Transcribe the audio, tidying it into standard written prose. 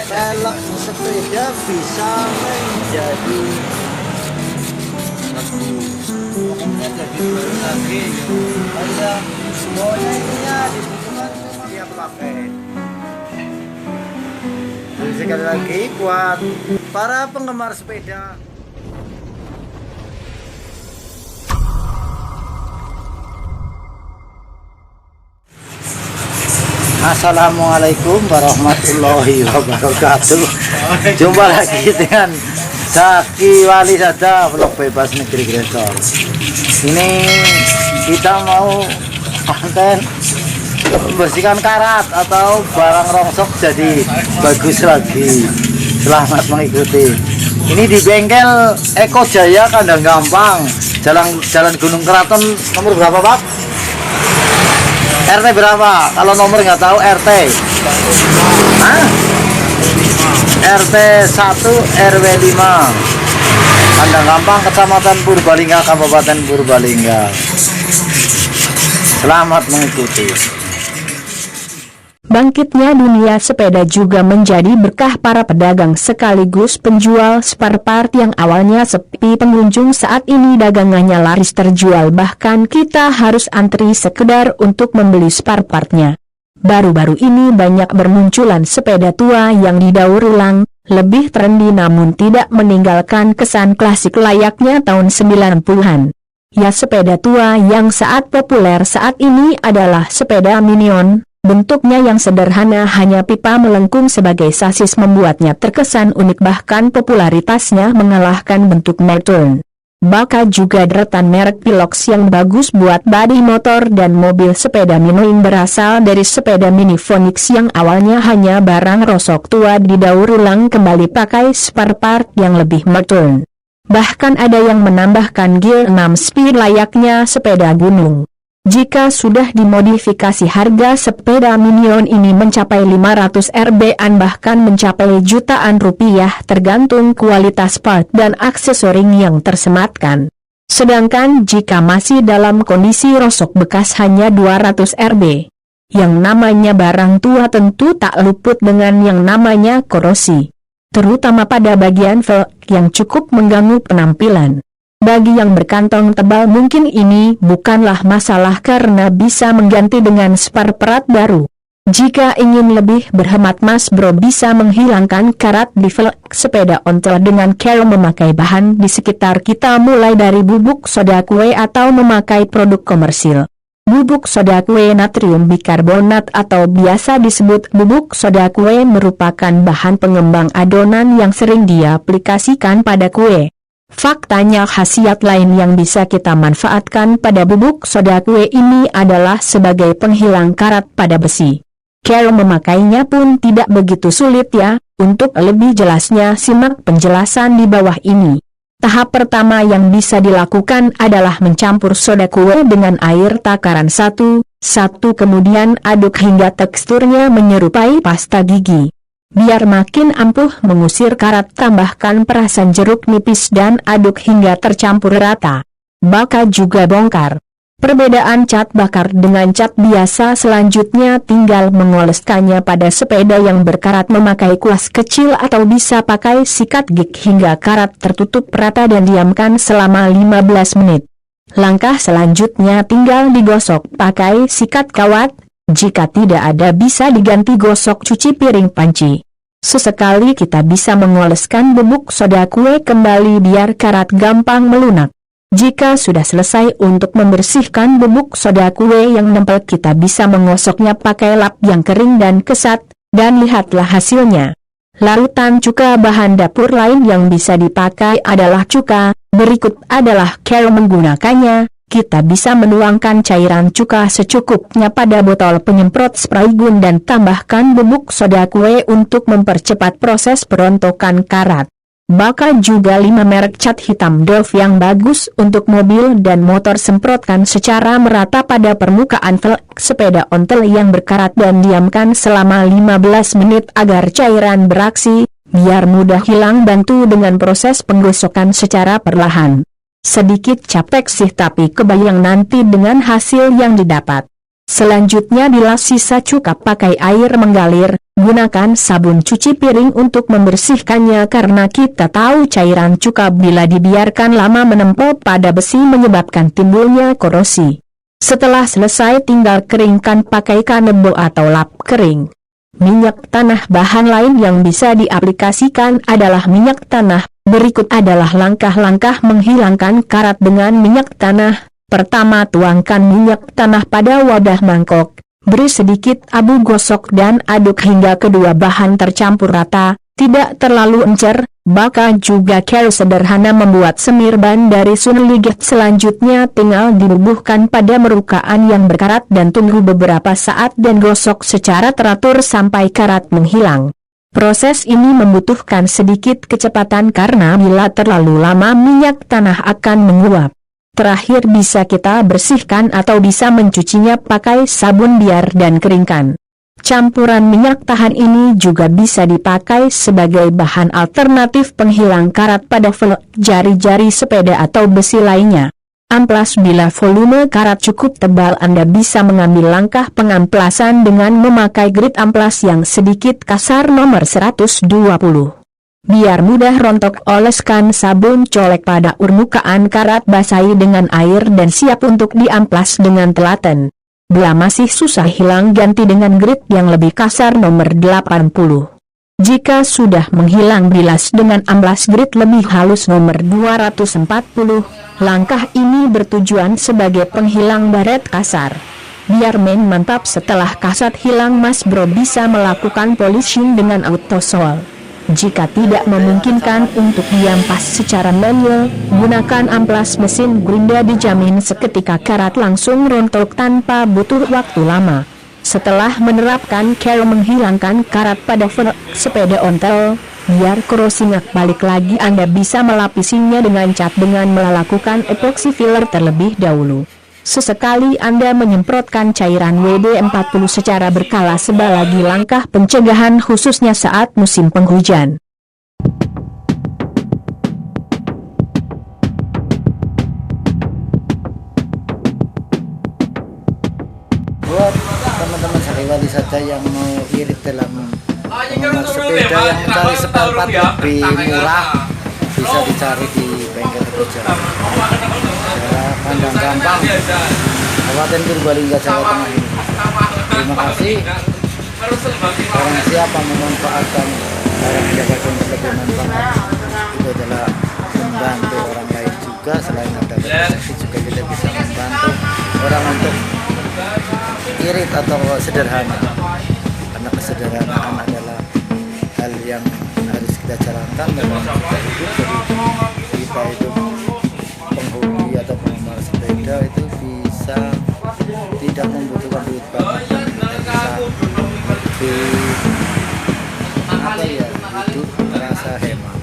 velg sepeda bisa menjadi pokoknya jadi baru lagi. Kayak semuanya ininya dibutuhkan memang dia pakai. Jadi sekali lagi buat para penggemar sepeda, assalamualaikum warahmatullahi wabarakatuh. Jumpa lagi dengan Zaki Wali Sada, vlog bebas negeri Gresor. Ini kita mau konten membersihkan karat atau barang rongsok jadi bagus lagi. Selamat mengikuti. Ini di bengkel Eko Jaya Kandang Gampang, Jalan Gunung Keraton, nomor berapa Pak? RT berapa? Kalau nomor nggak tahu RT. Hah? RT 1 RW 5 Kandang Gampang, Kecamatan Purbalingga, Kabupaten Purbalingga. Selamat mengikuti. Bangkitnya dunia sepeda juga menjadi berkah para pedagang sekaligus penjual spare part yang awalnya sepi pengunjung. Saat ini dagangannya laris terjual, bahkan kita harus antri sekedar untuk membeli spare partnya. Baru-baru ini banyak bermunculan sepeda tua yang didaur ulang, lebih trendy namun tidak meninggalkan kesan klasik layaknya tahun 90-an. Ya, sepeda tua yang saat populer saat ini adalah sepeda Minion. Bentuknya yang sederhana, hanya pipa melengkung sebagai sasis membuatnya terkesan unik, bahkan popularitasnya mengalahkan bentuk Meturn. Bakal juga deretan merek Pilox yang bagus buat bodi motor dan mobil. Sepeda Minion berasal dari sepeda Mini Phoenix yang awalnya hanya barang rosok tua didaur ulang kembali pakai spare part yang lebih Meturn. Bahkan ada yang menambahkan gear 6 speed layaknya sepeda gunung. Jika sudah dimodifikasi, harga sepeda Minion ini mencapai 500 Rp-an, bahkan mencapai jutaan rupiah tergantung kualitas part dan aksesoris yang tersematkan. Sedangkan jika masih dalam kondisi rosok bekas hanya 200 Rp. Yang namanya barang tua tentu tak luput dengan yang namanya korosi, terutama pada bagian velg yang cukup mengganggu penampilan. Bagi yang berkantong tebal mungkin ini bukanlah masalah karena bisa mengganti dengan spare part baru. Jika ingin lebih berhemat, Mas Bro bisa menghilangkan karat di velg sepeda ontel dengan cara memakai bahan di sekitar kita, mulai dari bubuk soda kue atau memakai produk komersil. Bubuk soda kue natrium bikarbonat atau biasa disebut bubuk soda kue merupakan bahan pengembang adonan yang sering diaplikasikan pada kue. Faktanya khasiat lain yang bisa kita manfaatkan pada bubuk soda kue ini adalah sebagai penghilang karat pada besi. Cara memakainya pun tidak begitu sulit ya. Untuk lebih jelasnya simak penjelasan di bawah ini. Tahap pertama yang bisa dilakukan adalah mencampur soda kue dengan air takaran 1:1, kemudian aduk hingga teksturnya menyerupai pasta gigi. Biar makin ampuh mengusir karat, tambahkan perasan jeruk nipis dan aduk hingga tercampur rata. Bakal juga bongkar perbedaan cat bakar dengan cat biasa. Selanjutnya tinggal mengoleskannya pada sepeda yang berkarat memakai kuas kecil atau bisa pakai sikat gigi hingga karat tertutup rata dan diamkan selama 15 menit. Langkah selanjutnya tinggal digosok pakai sikat kawat. Jika tidak ada bisa diganti gosok cuci piring panci. Sesekali kita bisa mengoleskan bubuk soda kue kembali biar karat gampang melunak. Jika sudah selesai untuk membersihkan bubuk soda kue yang nempel, kita bisa menggosoknya pakai lap yang kering dan kesat, dan lihatlah hasilnya. Larutan cuka. Bahan dapur lain yang bisa dipakai adalah cuka. Berikut adalah cara menggunakannya. Kita bisa menuangkan cairan cuka secukupnya pada botol penyemprot spray gun dan tambahkan bubuk soda kue untuk mempercepat proses perontokan karat. Bakal juga 5 merek cat hitam Dove yang bagus untuk mobil dan motor. Semprotkan secara merata pada permukaan velg sepeda ontel yang berkarat dan diamkan selama 15 menit agar cairan beraksi, biar mudah hilang. Bantu dengan proses penggosokan secara perlahan. Sedikit capek sih, tapi kebayang nanti dengan hasil yang didapat. Selanjutnya bilas sisa cuka pakai air mengalir, gunakan sabun cuci piring untuk membersihkannya karena kita tahu cairan cuka bila dibiarkan lama menempel pada besi menyebabkan timbulnya korosi. Setelah selesai tinggal keringkan pakai kanebo atau lap kering. Minyak tanah. Bahan lain yang bisa diaplikasikan adalah minyak tanah. Berikut adalah langkah-langkah menghilangkan karat dengan minyak tanah. Pertama, tuangkan minyak tanah pada wadah mangkok. Beri sedikit abu gosok dan aduk hingga kedua bahan tercampur rata, tidak terlalu encer. Bahkan juga cara sederhana membuat semir ban dari sunliget. Selanjutnya tinggal dibubuhkan pada merukaan yang berkarat dan tunggu beberapa saat dan gosok secara teratur sampai karat menghilang. Proses ini membutuhkan sedikit kecepatan karena bila terlalu lama minyak tanah akan menguap. Terakhir bisa kita bersihkan atau bisa mencucinya pakai sabun biar dan keringkan. Campuran minyak tahan ini juga bisa dipakai sebagai bahan alternatif penghilang karat pada velg, jari-jari sepeda atau besi lainnya. Amplas. Bila volume karat cukup tebal, Anda bisa mengambil langkah pengamplasan dengan memakai grit amplas yang sedikit kasar nomor 120. Biar mudah rontok, oleskan sabun colek pada permukaan karat, basahi dengan air dan siap untuk diamplas dengan telaten. Bila masih susah hilang, ganti dengan grit yang lebih kasar nomor 80. Jika sudah menghilang, bilas dengan amplas grit lebih halus nomor 240. Langkah ini bertujuan sebagai penghilang baret kasar. Biar main mantap setelah kasat hilang, Mas Bro bisa melakukan polishing dengan autosol. Jika tidak memungkinkan untuk diampas secara manual, gunakan amplas mesin gerinda, dijamin seketika karat langsung rontok tanpa butuh waktu lama. Setelah menerapkan cara menghilangkan karat pada velg sepeda ontel, biar korosi nggak balik lagi, Anda bisa melapisinya dengan cat dengan melakukan epoxy filler terlebih dahulu. Sesekali Anda menyemprotkan cairan WD-40 secara berkala sebagai langkah pencegahan khususnya saat musim penghujan. Buat teman-teman sariwali saja yang mau irit dalam mengenal sepeda, yang mencari spare part lebih murah, bisa dicari di bengkel Tegal. Pandang gampang, Kabupaten Purbalingga, Jawa Tengah ini. Terima kasih. Barang siapa memanfaatkan barang yang sebagai manfaat, itu adalah membantu orang lain juga. Selain ada rezeki, juga kita bisa membantu orang untuk irit atau sederhana. Karena kesederhanaan adalah hal yang harus kita jalankan dalam hidup. Jadi kita itu penghobi atau penggemar sepeda itu bisa tidak membutuhkan duit banyak, kita bisa lebih hidup terasa hemat.